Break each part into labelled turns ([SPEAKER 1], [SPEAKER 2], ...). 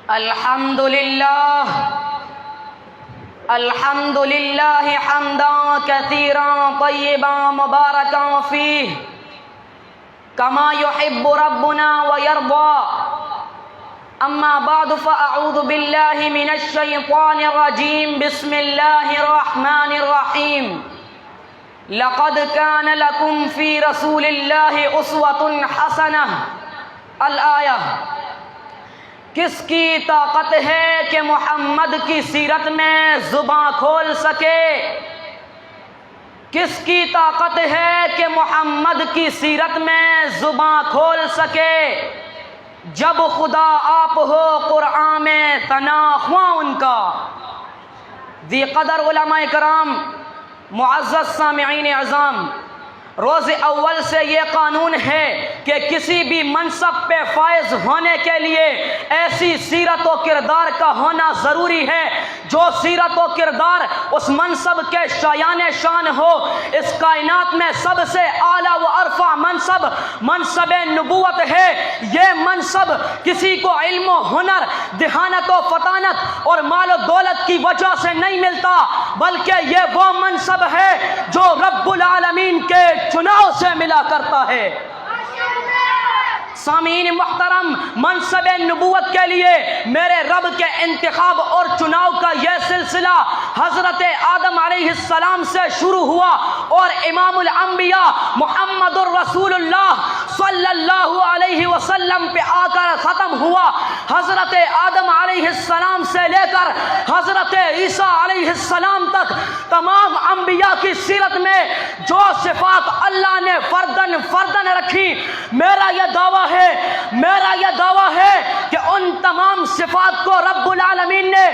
[SPEAKER 1] الحمد لله حمدا كثيرا طيبا مباركا فيه كما يحب ربنا ويرضى. أما بعد فأعوذ بالله من الشيطان الرجيم. بسم الله الرحمن الرحيم. لقد كان لكم في رسول الله أسوة حسنة. الآيہ. کس کی طاقت ہے کہ محمد کی سیرت میں زباں کھول سکے؟ کس کی طاقت ہے کہ محمد کی سیرت میں زباں کھول سکے؟ جب خدا آپ ہو قرآن میں تناخواں ان کا. ذی قدر علماء کرام، معزز سامعین اعظام، روز اول سے یہ قانون ہے کہ کسی بھی منصب پہ فائز ہونے کے لیے ایسی سیرت و کردار کا ہونا ضروری ہے جو سیرت و کردار اس منصب کے شایان شان ہو. اس کائنات میں سب سے اعلیٰ و ارفع منصب نبوت ہے. یہ منصب کسی کو علم و ہنر، دہانت و فطانت اور مال و دولت کی وجہ سے نہیں ملتا، بلکہ یہ وہ منصب ہے جو رب العالمین کے چناؤ سے ملا کرتا ہے. سامعین محترم، منصب نبوت کے لیے میرے رب کے انتخاب اور چناؤ کا یہ سلسلہ حضرت آدم علیہ السلام سے شروع ہوا اور امام الانبیاء محمد الرسول اللہ صلی اللہ علیہ وسلم پہ آ کر ختم ہوا. حضرت آدم علیہ السلام سے لے کر حضرت عیسیٰ علیہ السلام تک تمام انبیاء کی سیرت میں جو صفات اللہ نے فردن رکھی، میرا یہ دعویٰ ہے کہ ان تمام صفات کو رب العالمین نے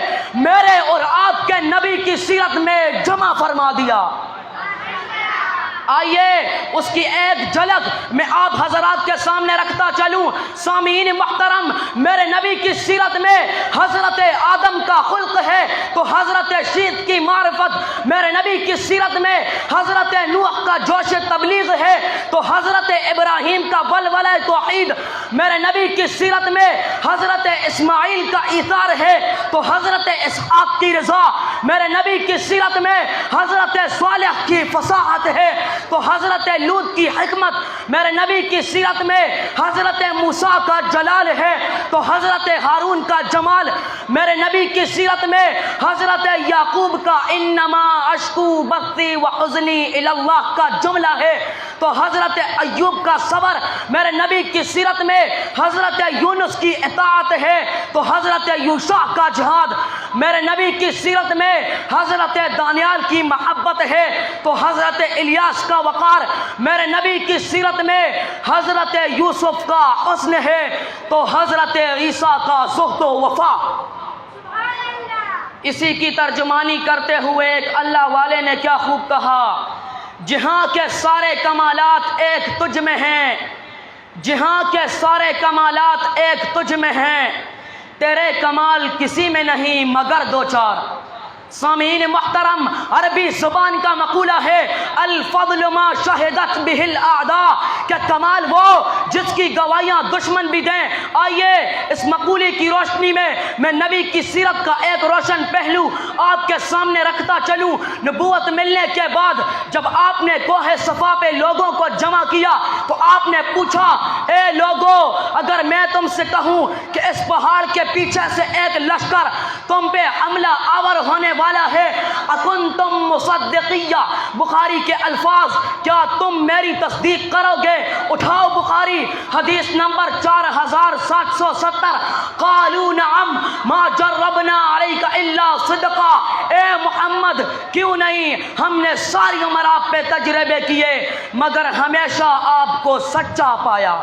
[SPEAKER 1] میرے اور آپ کے نبی کی سیرت میں جمع فرما دیا. آئیے اس کی ایک جھلک میں آپ حضرات کے سامنے رکھتا چلوں. سامعین محترم، میرے نبی کی سیرت میں حضرت آدم کا خلق ہے تو حضرت شیط کی معرفت، میرے نبی کی سیرت میں حضرت نوح کا جوش تبلیغ ہے تو حضرت ابراہیم کا ولولہ توحید، میرے نبی کی سیرت میں حضرت اسماعیل کا ایثار ہے تو حضرت اسحاق کی رضا، میرے نبی کی سیرت میں حضرت صالح کی فصاحت ہے تو حضرت لوط کی حکمت، میرے نبی کی سیرت میں حضرت موسیٰ کا جلال ہے تو حضرت ہارون کا جمال، میرے نبی کی سیرت میں حضرت یعقوب کا انما اشکو بثی وحزنی الی اللہ کا جملہ ہے تو حضرت ایوب کا صبر، میرے نبی کی سیرت میں حضرت یونس کی اطاعت ہے تو حضرت یوشع کا جہاد، میرے نبی کی سیرت میں حضرت دانیال کی محبت ہے تو حضرت الیاس کا وقار، میرے نبی کی سیرت میں حضرت یوسف کا حسن ہے تو حضرت عیسیٰ کا زہد و وفا. اسی کی ترجمانی کرتے ہوئے ایک اللہ والے نے کیا خوب کہا، جہاں کے سارے کمالات ایک تجھ میں ہیں، جہاں کے سارے کمالات ایک تجھ میں ہیں، تیرے کمال کسی میں نہیں مگر دو چار. سامعین محترم، عربی زبان کا مقولہ ہے الفضل ما شہدت بہ الاعداء، کہ کمال وہ جس کی گواہیاں دشمن بھی دیں. آئیے اس مقولے کی روشنی میں نبی کی سیرت کا ایک روشن پہلو آپ کے سامنے رکھتا چلوں. نبوت ملنے کے بعد جب آپ نے کوہ صفا پہ لوگوں کو جمع کیا تو آپ نے پوچھا، اے لوگو، اگر میں تم سے کہوں کہ اس پہاڑ کے پیچھے سے ایک لشکر تم پہ حملہ آور ہونے والا ہے، اکنتم مصدقیہ، بخاری کے الفاظ، کیا تم میری تصدیق کرو گے؟ اٹھاؤ بخاری حدیث نمبر 4770. قالوا نعم ما جربنا علیک الا صدقا. اے محمد، کیوں نہیں، ہم نے ساری عمر آپ پہ تجربے کیے مگر ہمیشہ آپ کو سچا پایا.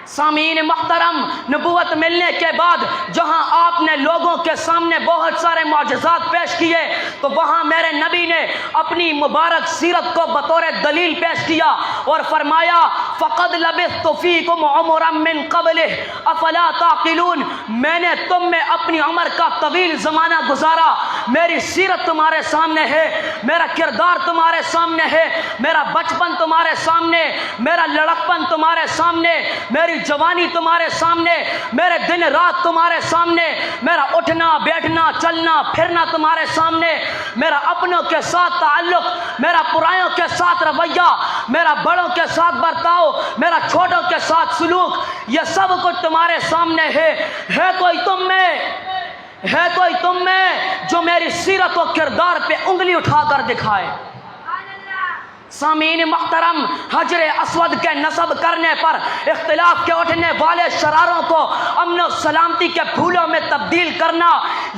[SPEAKER 1] سامعین محترم، نبوت ملنے کے بعد جہاں آپ نے لوگوں کے سامنے بہت سارے معجزات پیش کیے تو وہاں میرے نبی نے اپنی مبارک سیرت کو بطور دلیل پیش کیا اور فرمایا فقد لبثت فیکم عمرا من قبلہ افلا تعقلون، میں نے تم میں اپنی عمر کا طویل زمانہ گزارا، میری سیرت تمہارے سامنے ہے، میرا کردار تمہارے سامنے ہے، میرا بچپن تمہارے سامنے، میرا لڑکپن تمہارے سامنے، میری میری جوانی تمہارے سامنے، میرے دن رات تمہارے سامنے، میرا اٹھنا بیٹھنا چلنا پھرنا تمہارے سامنے، میرا اپنوں کے ساتھ تعلق، میرا پرائیوں کے ساتھ رویہ، میرا بڑوں کے ساتھ برتاؤ، میرا چھوٹوں کے ساتھ سلوک، یہ سب کچھ تمہارے سامنے ہے۔ ہے کوئی تم میں جو میری سیرت و کردار پہ انگلی اٹھا کر دکھائے؟ سامعین محترم، حجر اسود کے نصب کرنے پر اختلاف کے اٹھنے والے شراروں کو امن و سلامتی کے پھولوں میں تبدیل کرنا،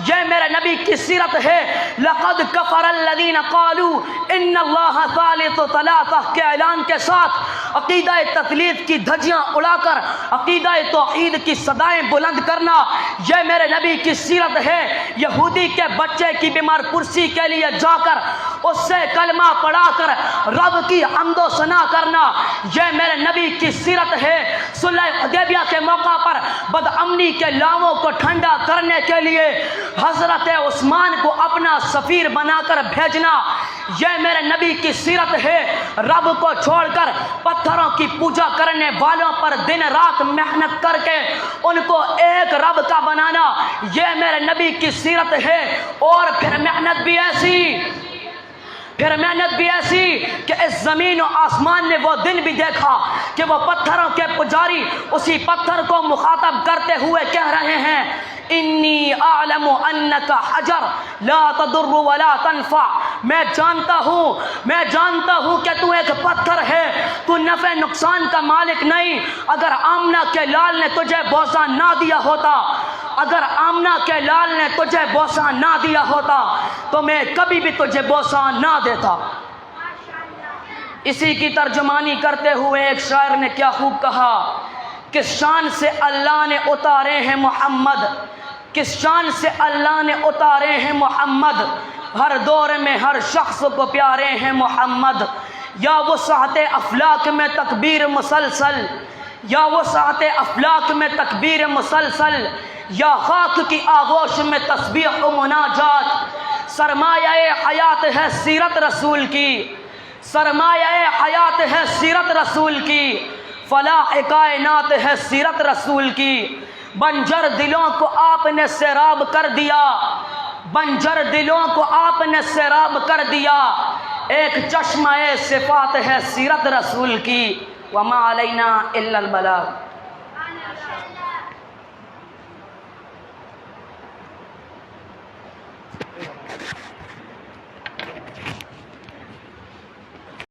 [SPEAKER 1] یہ میرے نبی کی سیرت ہے۔ لقد کفر الذین قالوا ان اللہ ثالث ثلاثہ کے اعلان کے ساتھ عقیدہ تثلیث کی دھجیاں اڑا کر عقیدہ توحید کی صدائیں بلند کرنا، یہ میرے نبی کی سیرت ہے۔ یہودی کے بچے کی بیمار پرسی کے لیے جا کر اس سے کلمہ پڑھا کر رب کی حمد و ثنا کرنا، یہ میرے نبی کی سیرت ہے۔ صلح حدیبیہ کے موقع پر بدامنی کے لاؤں کو ٹھنڈا کرنے کے لیے حضرت عثمان کو اپنا سفیر بنا کر بھیجنا، یہ میرے نبی کی سیرت ہے۔ رب کو چھوڑ کر پتھروں کی پوجا کرنے والوں پر دن رات محنت کر کے ان کو ایک رب کا بنانا، یہ میرے نبی کی سیرت ہے۔ اور پھر محنت بھی ایسی کہ اس زمین و آسمان نے وہ دن بھی دیکھا کہ وہ پتھروں کے پجاری اسی پتھر کو مخاطب کرتے ہوئے کہہ رہے ہیں، انی اعلم انک حجر لا تضر ولا تنفع، میں جانتا ہوں کہ تو ایک پتھر ہے، تو نفع نقصان کا مالک نہیں۔ اگر آمنہ کے لال نے تجھے بوسہ نہ دیا ہوتا تو میں کبھی بھی تجھے بوسہ نہ دیتا۔ اسی کی ترجمانی کرتے ہوئے ایک شاعر نے کیا خوب کہا، کس شان سے اللہ نے اتارے ہیں محمد، کس شان سے اللہ نے اتارے ہیں محمد، ہر دور میں ہر شخص کو پیارے ہیں محمد۔ یا وسعت افلاک میں تکبیر مسلسل، یا وسعت افلاک میں تکبیر مسلسل، یا خاک کی آغوش میں تسبیح و مناجات، سرمایہ حیات ہے سیرت رسول کی، سرمایہ حیات ہے سیرت رسول کی، فلاح کائنات ہے سیرت رسول کی۔ بنجر دلوں کو آپ نے سیراب کر دیا، بنجر دلوں کو آپ نے سیراب کر دیا، ایک چشمہ صفات ہے سیرت رسول کی، وما علینا الا البلاغ۔